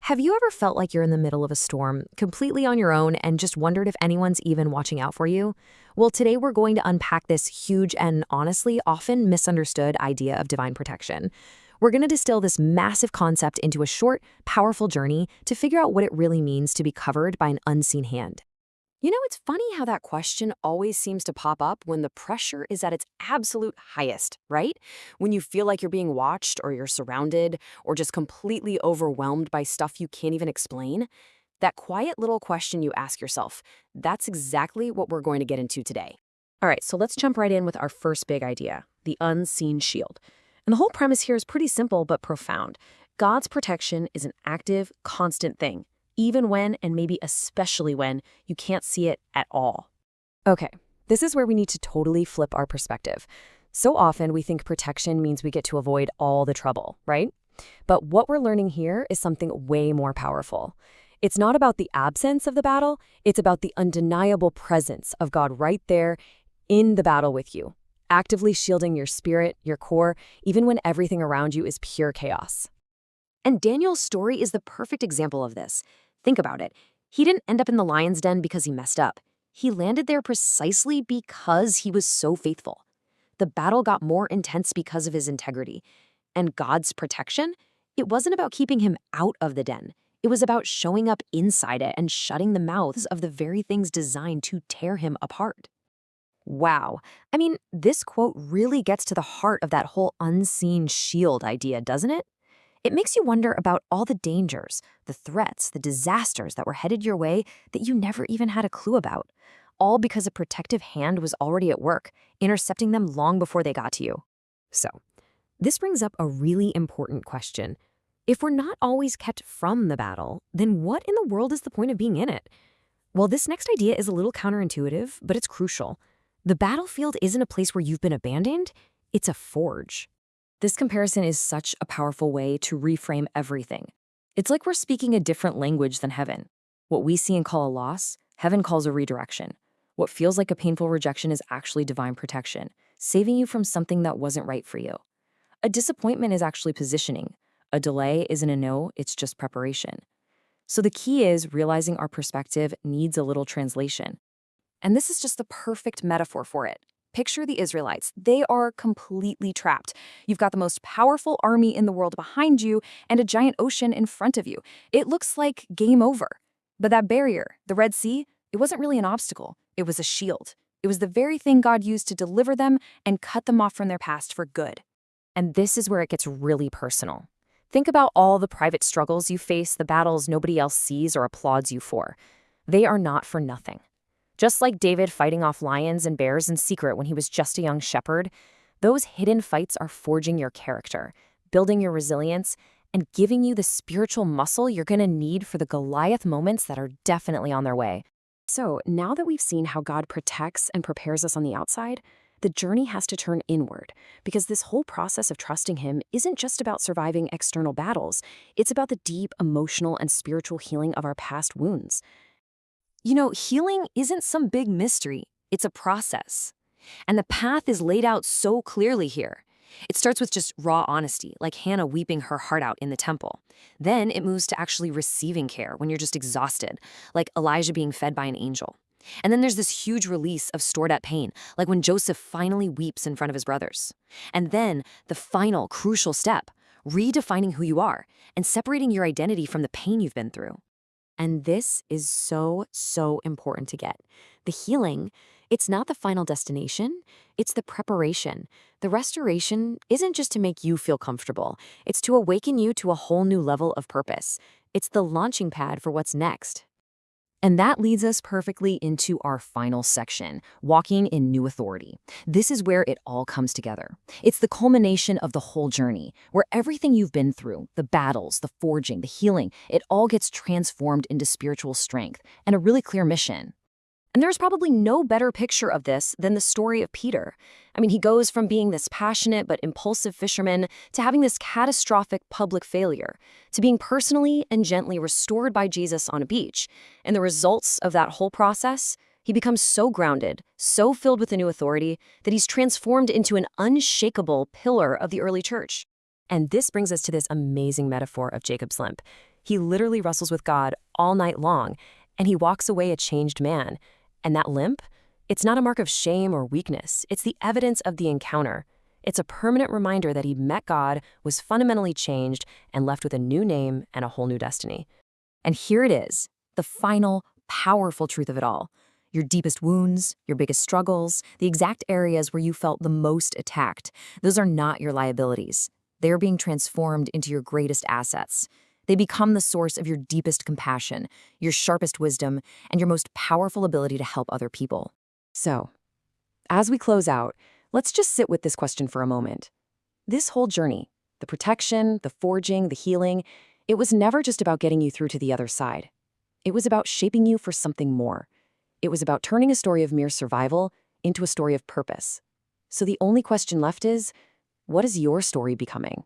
Have you ever felt like you're in the middle of a storm, completely on your own, and just wondered if anyone's even watching out for you? Well, today we're going to unpack this huge and honestly often misunderstood idea of divine protection. We're going to distill this massive concept into a short, powerful journey to figure out what it really means to be covered by an unseen hand. It's funny how that question always seems to pop up when the pressure is at its absolute highest, right? When you feel like you're being watched or you're surrounded or just completely overwhelmed by stuff you can't even explain. That quiet little question you ask yourself, that's exactly what we're going to get into today. All right, so let's jump right in with our first big idea, the unseen shield. And the whole premise here is pretty simple but profound. God's protection is an active, constant thing, even when, and maybe especially when, you can't see it at all. Okay, this is where we need to totally flip our perspective. So often we think protection means we get to avoid all the trouble, right? But what we're learning here is something way more powerful. It's not about the absence of the battle, it's about the undeniable presence of God right there in the battle with you, actively shielding your spirit, your core, even when everything around you is pure chaos. And Daniel's story is the perfect example of this. Think about it. He didn't end up in the lion's den because he messed up. He landed there precisely because he was so faithful. The battle got more intense because of his integrity. And God's protection? It wasn't about keeping him out of the den. It was about showing up inside it and shutting the mouths of the very things designed to tear him apart. Wow. I mean, this quote really gets to the heart of that whole unseen shield idea, doesn't it? It makes you wonder about all the dangers, the threats, the disasters that were headed your way that you never even had a clue about, all because a protective hand was already at work, intercepting them long before they got to you. So, this brings up a really important question. If we're not always kept from the battle, then what in the world is the point of being in it? Well, this next idea is a little counterintuitive, but it's crucial. The battlefield isn't a place where you've been abandoned, it's a forge. This comparison is such a powerful way to reframe everything. It's like we're speaking a different language than heaven. What we see and call a loss, heaven calls a redirection. What feels like a painful rejection is actually divine protection, saving you from something that wasn't right for you. A disappointment is actually positioning. A delay isn't a no, it's just preparation. So the key is realizing our perspective needs a little translation. And this is just the perfect metaphor for it. Picture the Israelites. They are completely trapped. You've got the most powerful army in the world behind you and a giant ocean in front of you. It looks like game over. But that barrier, the Red Sea, it wasn't really an obstacle. It was a shield. It was the very thing God used to deliver them and cut them off from their past for good. And this is where it gets really personal. Think about all the private struggles you face, the battles nobody else sees or applauds you for. They are not for nothing. Just like David fighting off lions and bears in secret when he was just a young shepherd, those hidden fights are forging your character, building your resilience, and giving you the spiritual muscle you're going to need for the Goliath moments that are definitely on their way. So now that we've seen how God protects and prepares us on the outside, the journey has to turn inward, because this whole process of trusting Him isn't just about surviving external battles. It's about the deep emotional and spiritual healing of our past wounds. Healing isn't some big mystery. It's a process. And the path is laid out so clearly here. It starts with just raw honesty, like Hannah weeping her heart out in the temple. Then it moves to actually receiving care when you're just exhausted, like Elijah being fed by an angel. And then there's this huge release of stored-up pain, like when Joseph finally weeps in front of his brothers. And then the final, crucial step, redefining who you are and separating your identity from the pain you've been through. And this is so, so important to get. The healing, it's not the final destination, it's the preparation. The restoration isn't just to make you feel comfortable, it's to awaken you to a whole new level of purpose. It's the launching pad for what's next. And that leads us perfectly into our final section, walking in new authority. This is where it all comes together. It's the culmination of the whole journey, where everything you've been through, the battles, the forging, the healing, it all gets transformed into spiritual strength and a really clear mission. And there's probably no better picture of this than the story of Peter. I mean, he goes from being this passionate but impulsive fisherman to having this catastrophic public failure, to being personally and gently restored by Jesus on a beach. And the results of that whole process, he becomes so grounded, so filled with a new authority, that he's transformed into an unshakable pillar of the early church. And this brings us to this amazing metaphor of Jacob's limp. He literally wrestles with God all night long, and he walks away a changed man. And that limp? It's not a mark of shame or weakness. It's the evidence of the encounter. It's a permanent reminder that he met God, was fundamentally changed, and left with a new name and a whole new destiny. And here it is, the final, powerful truth of it all. Your deepest wounds, your biggest struggles, the exact areas where you felt the most attacked, those are not your liabilities. They are being transformed into your greatest assets. They become the source of your deepest compassion, your sharpest wisdom, and your most powerful ability to help other people. So, as we close out, let's just sit with this question for a moment. This whole journey, the protection, the forging, the healing, it was never just about getting you through to the other side. It was about shaping you for something more. It was about turning a story of mere survival into a story of purpose. So the only question left is, what is your story becoming?